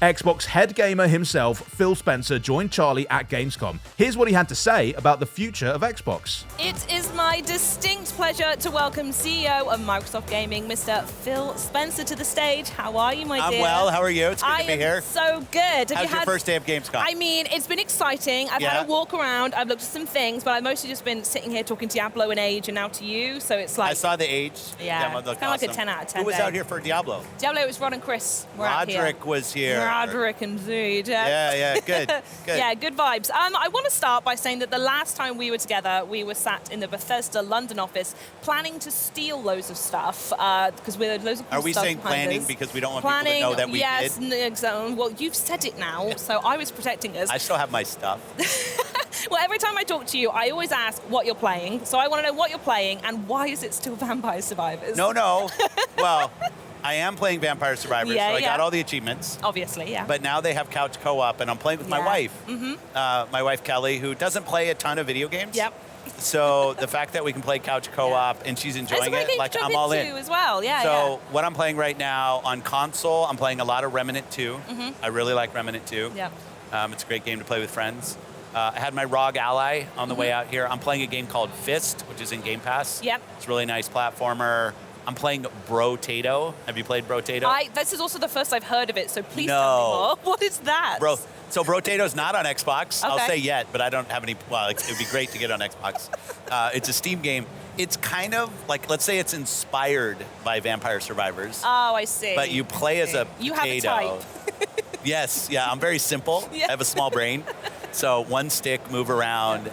Xbox head gamer himself, Phil Spencer, joined Charlie at Gamescom. Here's what he had to say about the future of Xbox. It is my distinct pleasure to welcome CEO of Microsoft Gaming, Mr. Phil Spencer, to the stage. How are you, my dear? I'm well. How are you? It's good to be here. I am so good. How's your first day of Gamescom? I mean, it's been exciting. I've had a walk around. I've looked at some things, but I've mostly just been sitting here talking to Hablo and Age, and now to you. So it's like I saw the Age. Yeah, it's kind of like a 10 out of 10. Who was day. Out here for Diablo? Diablo, it was Rod and Chris. We're out here. Roderick was here. Roderick, indeed. Yeah, good. Yeah, good vibes. I want to start by saying that the last time we were together, we were sat in the Bethesda London office planning to steal loads of stuff because we're loads of cool Are we stuff saying planning us. because we don't want people to know that we yes, did? Yes, well, you've said it now, so I was protecting us. I still have my stuff. Well, every time I talk to you, I always ask what you're playing. So I want to know what you're playing and why is it still Vampire Survivors? No. Well, I am playing Vampire Survivors, so I got all the achievements. Obviously, yeah. But now they have couch co-op, and I'm playing with my wife. My wife, Kelly, who doesn't play a ton of video games. Yep. So the fact that we can play couch co-op and she's enjoying it, like I'm all in. As well. Yeah, so what I'm playing right now on console, I'm playing a lot of Remnant 2. I really like Remnant 2. Yep. It's a great game to play with friends. I had my ROG Ally on the way out here. I'm playing a game called Fist, which is in Game Pass. Yep. It's a really nice platformer. I'm playing Bro-tato. Have you played Bro-tato? This is also the first I've heard of it, so please tell me more. What is that? So Bro-tato's not on Xbox. Okay. I'll say yet, but I don't have any, well, it would be great to get on Xbox. It's a Steam game. It's kind of like, let's say it's inspired by Vampire Survivors. Oh, I see. But you play as a potato. You have a type. Yes, yeah, I'm very simple. Yeah. I have a small brain. So one stick, move around.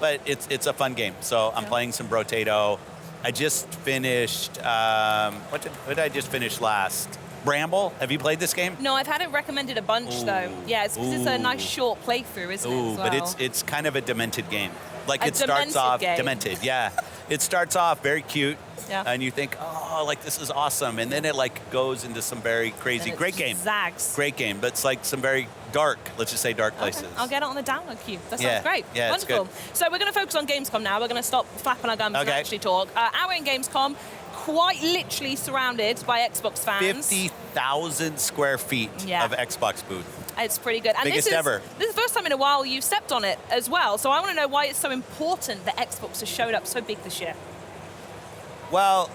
But it's a fun game. So I'm playing some Bro-tato. I just finished, what did I just finish last? Bramble, have you played this game? No, I've had it recommended a bunch though. Yeah, it's because it's a nice short playthrough, isn't it? As well? But it's kind of a demented game. Like it starts off demented, yeah. It starts off very cute, yeah. And you think, oh, like this is awesome, and then it like goes into some very crazy, great game. Zags. Great game, but it's like some very dark, let's just say dark places. Okay. I'll get it on the download queue. That sounds great. Yeah, wonderful. It's good. So we're going to focus on Gamescom now. We're going to stop flapping our gums and actually talk. We're in Gamescom, quite literally surrounded by Xbox fans. 50,000 square feet of Xbox booth. It's pretty good. And Biggest ever. This is the first time in a while you've stepped on it as well. So I want to know why it's so important that Xbox has showed up so big this year. Well,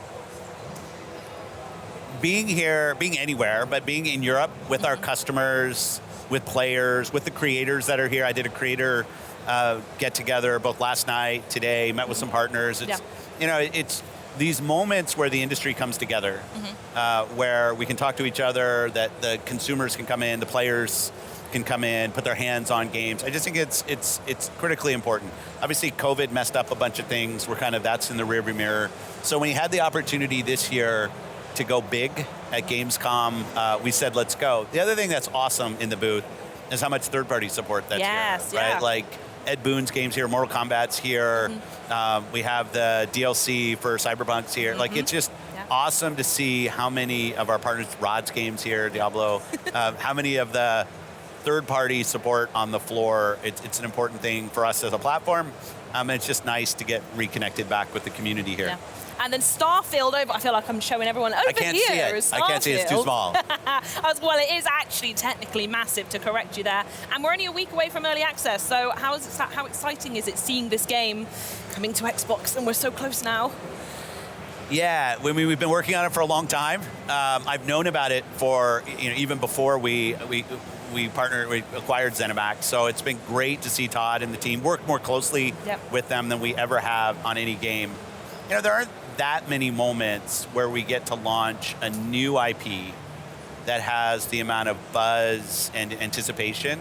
being here, being anywhere, but being in Europe with our customers, with players, with the creators that are here. I did a creator get together both last night, today, met with some partners. It's, it's these moments where the industry comes together, where we can talk to each other, that the consumers can come in, the players can come in, put their hands on games. I just think it's critically important. Obviously, COVID messed up a bunch of things. That's in the rearview mirror. So when we had the opportunity this year to go big at Gamescom, we said, let's go. The other thing that's awesome in the booth is how much third-party support that's here, right? Like Ed Boon's games here, Mortal Kombat's here. We have the DLC for Cyberpunk's here. Like it's just awesome to see how many of our partners, Rod's games here, Diablo, how many of the third-party support on the floor. It's an important thing for us as a platform. And it's just nice to get reconnected back with the community here. Yeah. And then Starfield over, I feel like I'm showing everyone over here. I can't see it. I can't see it. It's too small. Well, it is actually technically massive, to correct you there. And we're only a week away from early access. So how exciting is it seeing this game coming to Xbox and we're so close now? Yeah, we've been working on it for a long time. I've known about it for even before we acquired ZeniMax. So it's been great to see Todd and the team work more closely with them than we ever have on any game. There aren't that many moments where we get to launch a new IP that has the amount of buzz and anticipation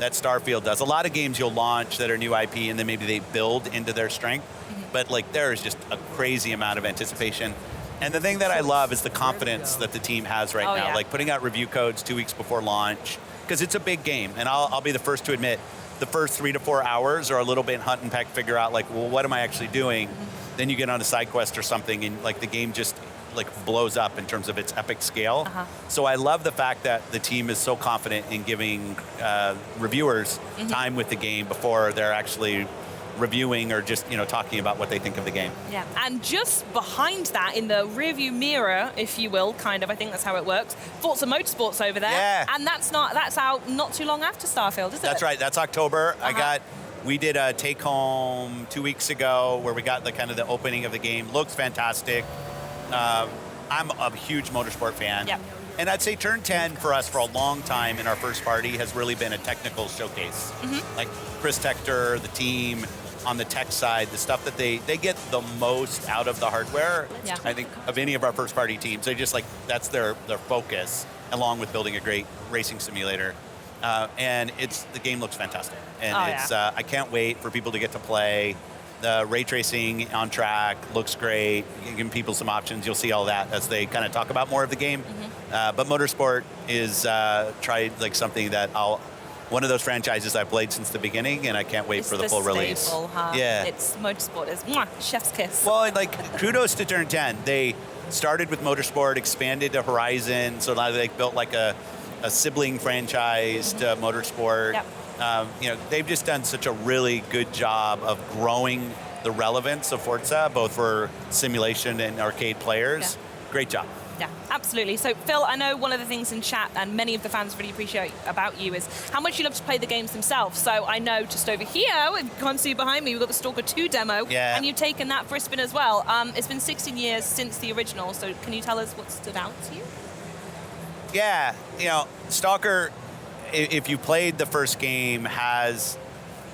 that Starfield does. A lot of games you'll launch that are new IP and then maybe they build into their strength, but like there is just a crazy amount of anticipation. And the thing that I love is the confidence that the team has right now, like putting out review codes 2 weeks before launch, because it's a big game. And I'll be the first to admit, the first 3 to 4 hours are a little bit hunt and peck, figure out like, well, what am I actually doing? Then you get on a side quest or something and like the game just like blows up in terms of its epic scale. So I love the fact that the team is so confident in giving reviewers time with the game before they're actually reviewing or just talking about what they think of the game. Yeah, and just behind that, in the rearview mirror, if you will, kind of, I think that's how it works, Forza Motorsports over there. Yeah. And that's out not too long after Starfield, is it? That's right, that's October. We did a take-home 2 weeks ago where we got the kind of the opening of the game. Looks fantastic. I'm a huge motorsport fan. Yep. And I'd say Turn 10 for us for a long time in our first party has really been a technical showcase. Like Chris Tector, the team, on the tech side, the stuff that they get the most out of the hardware, I think, of any of our first party teams. They just that's their focus, along with building a great racing simulator. And the game looks fantastic. And I can't wait for people to get to play. The ray tracing on track looks great, giving people some options. You'll see all that as they kind of talk about more of the game. But Motorsport is something that one of those franchises I've played since the beginning, and I can't wait for the full release. Staple, huh? Yeah, it's Motorsport is chef's kiss. Well, and kudos to Turn 10. They started with Motorsport, expanded to Horizon, so now they built a sibling franchise to Motorsport. Yep. They've just done such a really good job of growing the relevance of Forza, both for simulation and arcade players. Yeah. Great job. Yeah, absolutely. So, Phil, I know one of the things in chat, and many of the fans really appreciate about you, is how much you love to play the games themselves. So I know just over here, you can't see behind me, we've got the Stalker 2 demo, and you've taken that for a spin as well. It's been 16 years since the original, so can you tell us what stood out to you? Yeah, Stalker, if you played the first game, has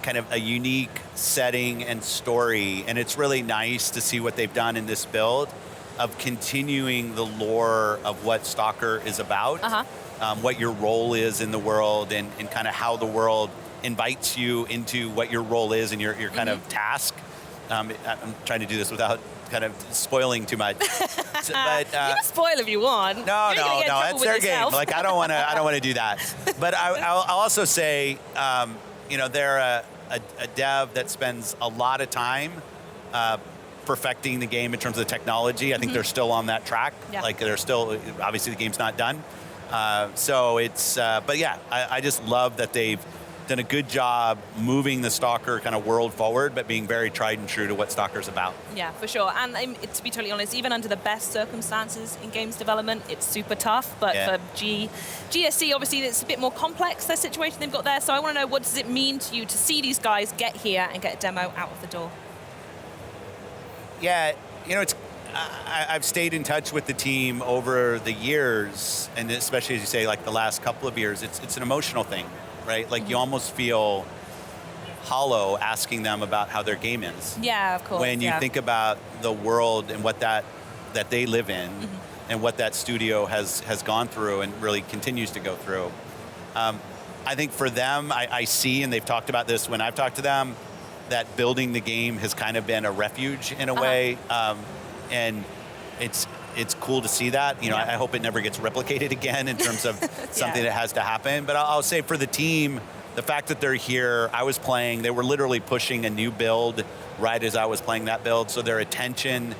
kind of a unique setting and story, and it's really nice to see what they've done in this build of continuing the lore of what Stalker is about, what your role is in the world, and kind of how the world invites you into what your role is and your kind of task. I'm trying to do this without kind of spoiling too much. But, you can spoil if you want. No, it's their game. I don't want to do that. But I'll also say, they're a dev that spends a lot of time perfecting the game in terms of the technology. I think they're still on that track. Yeah. They're still, obviously the game's not done. So it's, but yeah, I just love that they've done a good job moving the Stalker kind of world forward, but being very tried and true to what Stalker's about. Yeah, for sure. And to be totally honest, even under the best circumstances in games development, it's super tough. But for GSC, obviously, it's a bit more complex, their situation they've got there. So I want to know, what does it mean to you to see these guys get here and get a demo out of the door? Yeah, I've stayed in touch with the team over the years, and especially, as you say, the last couple of years, it's an emotional thing, right? You almost feel hollow asking them about how their game is. Yeah, of course. When you think about the world and what that they live in, and what that studio has gone through and really continues to go through. I think for them, I see, and they've talked about this when I've talked to them, that building the game has kind of been a refuge in a way, and it's cool to see that. I hope it never gets replicated again in terms of something that has to happen. But I'll say for the team, the fact that they're here, I was playing, they were literally pushing a new build right as I was playing that build, so their attention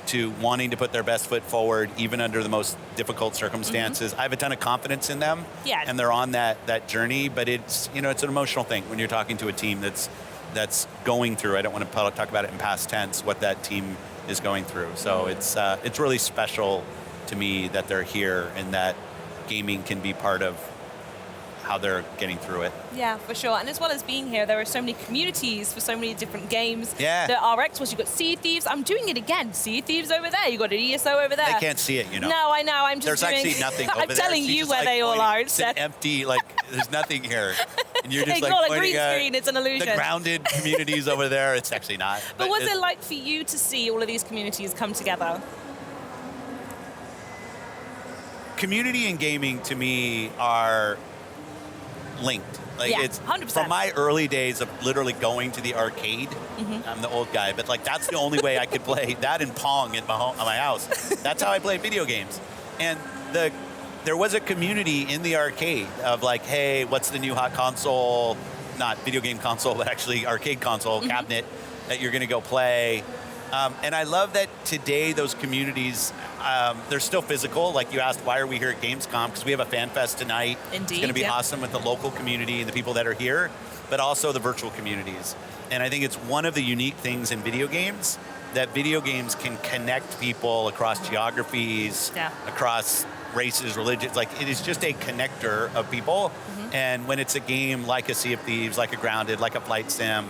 to wanting to put their best foot forward, even under the most difficult circumstances. I have a ton of confidence in them, and they're on that journey, but it's an emotional thing when you're talking to a team that's going through, I don't want to talk about it in past tense, what that team is going through. So it's really special to me that they're here and that gaming can be part of how they're getting through it. Yeah, for sure. And as well as being here, there are so many communities for so many different games. Yeah. The RX was, you've got Sea Thieves. I'm doing it again. Sea Thieves over there. You've got an ESO over there. They can't see it, No, I know. I'm just There's actually nothing over there. I'm telling you where they all are. It's an empty, there's nothing here. And you're just it's not a pointing green screen, it's an illusion. The grounded communities over there, it's actually not. But what's it like for you to see all of these communities come together? Community and gaming, to me, are linked. It's 100%. From my early days of literally going to the arcade. I'm the old guy, but that's the only way I could play that and Pong at my house. That's how I played video games. And there was a community in the arcade of hey, what's the new hot console? Not video game console, but actually arcade console cabinet that you're going to go play. And I love that today those communities, they're still physical. Like you asked, why are we here at Gamescom? Because we have a fan fest tonight. Indeed, it's going to be awesome with the local community and the people that are here, but also the virtual communities. And I think it's one of the unique things in video games, that video games can connect people across geographies, across races, religions. Like, it is just a connector of people. And when it's a game like a Sea of Thieves, like a Grounded, like a Flight Sim,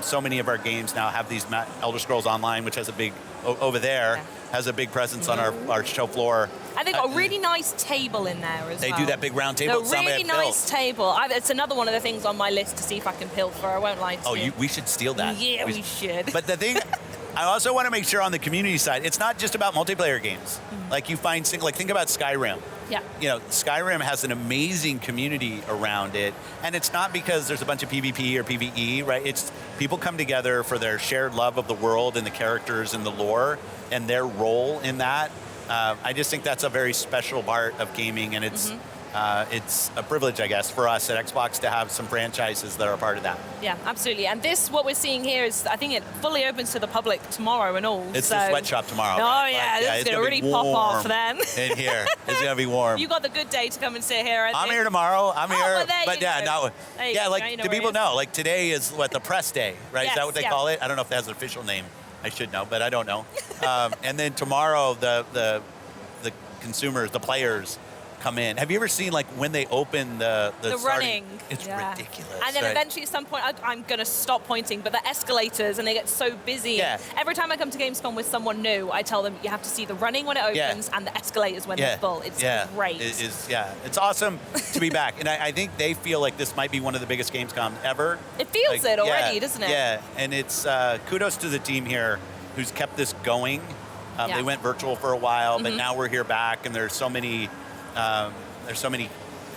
so many of our games now have these Elder Scrolls Online, which has a big, over there, has a big presence on our show floor. And they've got a really nice table in there as well. They do that big round table. A really nice table. It's another one of the things on my list to see if I can pilfer. I won't lie to you. We should steal that. Yeah, we should. But the thing, I also want to make sure on the community side, it's not just about multiplayer games. Like you find, like think about Skyrim. Yeah. You know, Skyrim has an amazing community around it, and it's not because there's a bunch of PvP or PvE, right? It's people come together for their shared love of the world and the characters and the lore and their role in that. I just think that's a very special part of gaming, and it's a privilege, I guess, for us at Xbox to have some franchises that are a part of that. Yeah, absolutely. And this, what we're seeing here is, I think it fully opens to the public tomorrow and all. It's the sweatshop tomorrow. Oh, yeah, this is going to really pop off then. In here. It's going to be warm. You got the good day to come and sit here, I think. I'm here tomorrow. I'm here. But yeah, like, do people know? Like, today is, the press day, right? Is that what they call it? I don't know if that has an official name. I should know, but I don't know. And then tomorrow, the consumers, the players, come in. Have you ever seen when they open the running? It's ridiculous. And then eventually at some point, I'm going to stop pointing, but the escalators, and they get so busy. Yeah. Every time I come to Gamescom with someone new, I tell them you have to see the running when it opens and the escalators when they're full. It's great. It's awesome to be back. And I think they feel like this might be one of the biggest Gamescom ever. It feels it already, doesn't it? Yeah, and it's kudos to the team here who's kept this going. They went virtual for a while, but now we're here back, and there's so many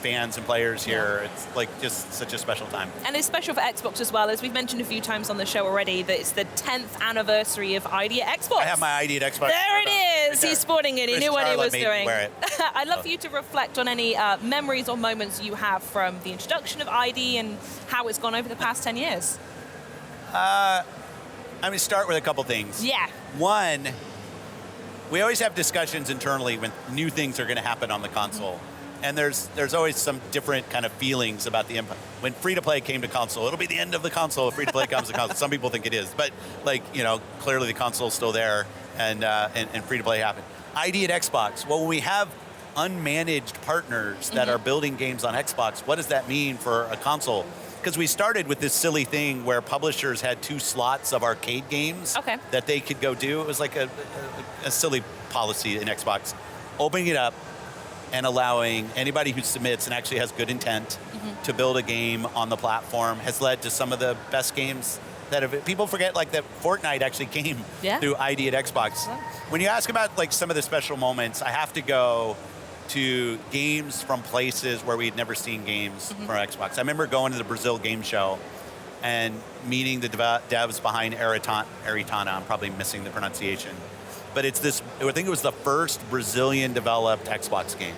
fans and players here. It's just such a special time. And it's special for Xbox as well, as we've mentioned a few times on the show already, that it's the 10th anniversary of ID at Xbox. I have my ID at Xbox. There it is. He's sporting it. He knew what he was doing. Wear it. I'd love for you to reflect on any memories or moments you have from the introduction of ID and how it's gone over the past 10 years. I'm going to start with a couple things. Yeah. One, we always have discussions internally when new things are going to happen on the console. And there's always some different kind of feelings about the impact. When free-to-play came to console, it'll be the end of the console if free-to-play comes to console. Some people think it is. But, clearly the console's still there and free-to-play happened. ID at Xbox, well, when we have unmanaged partners that are building games on Xbox, what does that mean for a console? Because we started with this silly thing where publishers had 2 slots of arcade games that they could go do. It was like a silly policy in Xbox. Opening it up and allowing anybody who submits and actually has good intent to build a game on the platform has led to some of the best games that have... People forget that Fortnite actually came through ID at Xbox. Yeah. When you ask about some of the special moments, I have to go to games from places where we'd never seen games from Xbox. I remember going to the Brazil game show and meeting the devs behind Aritana. I'm probably missing the pronunciation. But it's this, I think it was the first Brazilian-developed Xbox game.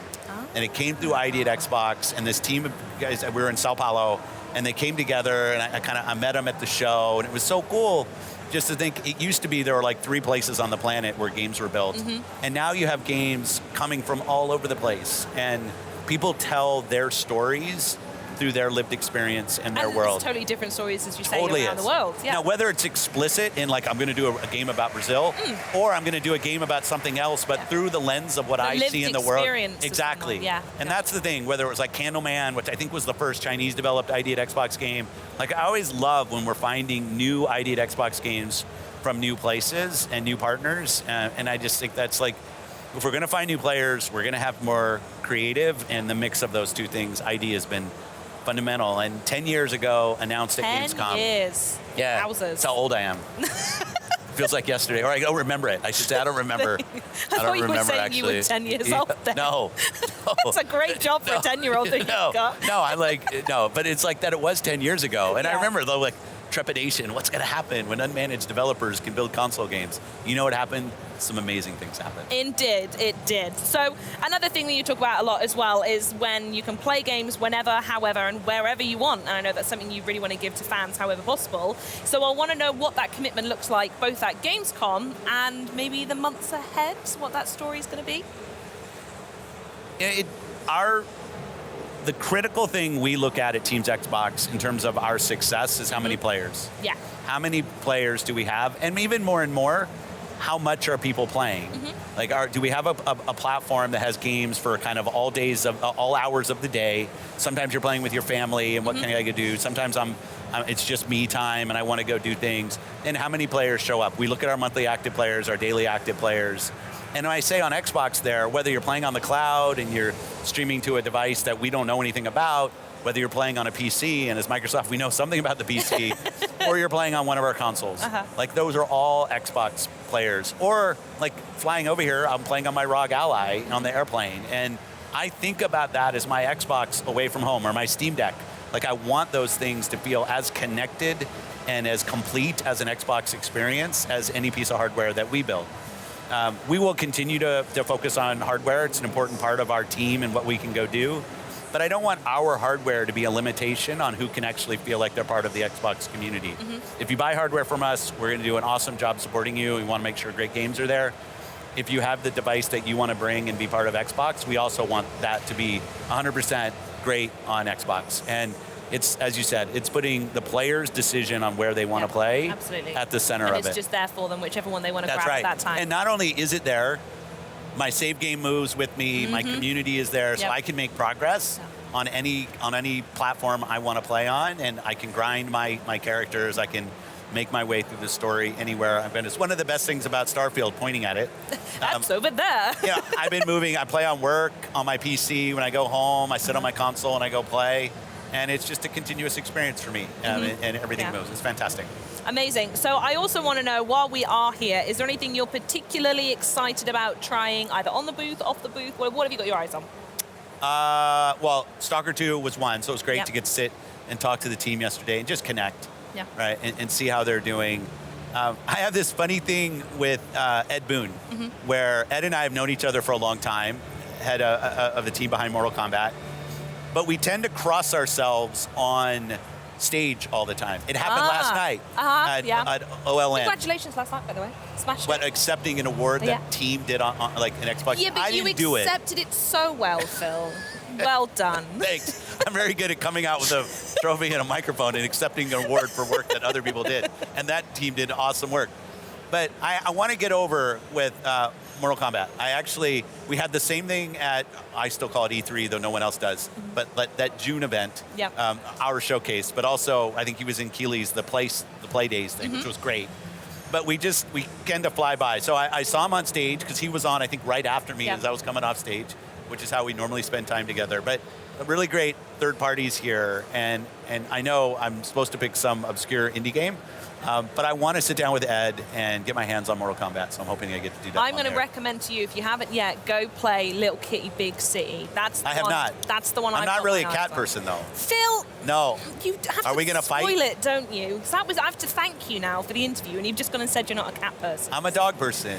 And it came through ID at Xbox, and this team of guys, we were in Sao Paulo, and they came together, and I met them at the show, and it was so cool just to think, it used to be there were 3 places on the planet where games were built. And now you have games coming from all over the place, and people tell their stories through their lived experience and their world. It's totally different stories, as you say, around the world. Yeah. Now, whether it's explicit in I'm going to do a game about Brazil, or I'm going to do a game about something else, but through the lens of what I see in the world. Exactly. Yeah. And that's the thing, whether it was Candleman, which I think was the first Chinese-developed ID at Xbox game. I always love when we're finding new ID at Xbox games from new places and new partners, and I just think that's if we're going to find new players, we're going to have more creative, and the mix of those two things, ID has been fundamental. And 10 years ago, announced at Gamescom. 10 years. Yeah. Wowzers. That's how old I am. Feels like yesterday. Or I don't remember it. I should say I don't remember. I don't remember, saying actually. You were 10 years old then. No. That's a great job for a 10-year-old that you've got. No, but it's that it was 10 years ago. And I remember, though, trepidation. What's going to happen when unmanaged developers can build console games? You know what happened? Some amazing things happened. It did. So another thing that you talk about a lot as well is when you can play games whenever, however, and wherever you want. And I know that's something you really want to give to fans however possible. So I want to know what that commitment looks like, both at Gamescom and maybe the months ahead, what that story is going to be. The critical thing we look at Teams Xbox in terms of our success is how many players. Yeah. How many players do we have? And even more and more, how much are people playing? Like, do we have a platform that has games for kind of all hours of the day? Sometimes you're playing with your family, and what can I go do? Sometimes it's just me time, and I want to go do things. And how many players show up? We look at our monthly active players, our daily active players. And when I say on Xbox there, whether you're playing on the cloud and you're streaming to a device that we don't know anything about, whether you're playing on a PC, and as Microsoft, we know something about the PC, or you're playing on one of our consoles. Like, those are all Xbox players. Or, like, flying over here, I'm playing on my ROG Ally on the airplane. And I think about that as my Xbox away from home, or my Steam Deck. Like, I want those things to feel as connected and as complete as an Xbox experience as any piece of hardware that we build. We will continue to focus on hardware. It's an important part of our team and what we can go do. But I don't want our hardware to be a limitation on who can actually feel like they're part of the Xbox community. If you buy hardware from us, we're going to do an awesome job supporting you. We want to make sure great games are there. If you have the device that you want to bring and be part of Xbox, we also want that to be 100% great on Xbox. And it's, as you said, it's putting the player's decision on where they want to play at the center of it. And it's just there for them, whichever one they want to grab at that time. And not only is it there, my save game moves with me, my community is there, so I can make progress on any platform I want to play on, and I can grind my characters, I can make my way through the story anywhere I've been. It's one of the best things about Starfield, pointing at it. That's over there. Yeah, I've been moving, I play on work, on my PC, when I go home, I sit on my console and I go play. And it's just a continuous experience for me, and everything moves. It's fantastic. Amazing. So I also want to know, while we are here, is there anything you're particularly excited about trying, either on the booth, off the booth? What have you got your eyes on? Well, Stalker 2 was one, so it was great to get to sit and talk to the team yesterday and just connect, right, and see how they're doing. I have this funny thing with Ed Boon, where Ed and I have known each other for a long time, head of the team behind Mortal Kombat. But we tend to cross ourselves on stage all the time. It happened last night at OLN. Congratulations last night, by the way. Smashed But it. accepting an award that team did on like an Xbox. Yeah, but I didn't do it. You accepted it so well, Phil. Well done. Thanks. I'm very good at coming out with a trophy and a microphone and accepting an award for work that other people did. And that team did awesome work. But I want to get over with Mortal Kombat. We had the same thing at, I still call it E3, though no one else does, but that June event, our showcase, but also I think he was in Keeley's, the Play Days thing, which was great. But we tend to fly by. So I saw him on stage, because he was on, I think, right after me as I was coming off stage, which is how we normally spend time together. But really great third parties here, and I know I'm supposed to pick some obscure indie game, but I want to sit down with Ed and get my hands on Mortal Kombat, so I'm hoping I get to do that. I'm going to recommend to you, if you haven't yet, go play Little Kitty Big City. I have not. That's the one I'm not really a cat person, though. Phil! No. You have Are to we gonna fight? spoil it, don't you? I have to thank you now for the interview, and you've just gone and said you're not a cat person. I'm a dog person.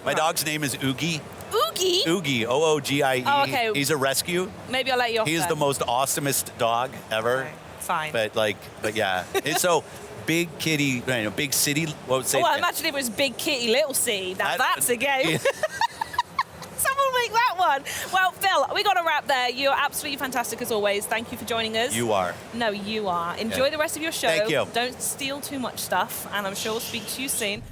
My dog's name is Oogie. Oogie? Oogie, O-O-G-I-E. Oh, okay. He's a rescue. Maybe I'll let you off. He's then. the most awesomest dog ever. Right. Fine. But yeah. It's so big kitty, big city. What would say? Well, imagine if it was Big Kitty, Little City. Now that's a game. Yeah. Someone make that one. Well, Phil, we got to wrap there. You're absolutely fantastic as always. Thank you for joining us. You are. No, you are. Enjoy the rest of your show. Thank you. Don't steal too much stuff, and I'm sure we'll speak to you soon.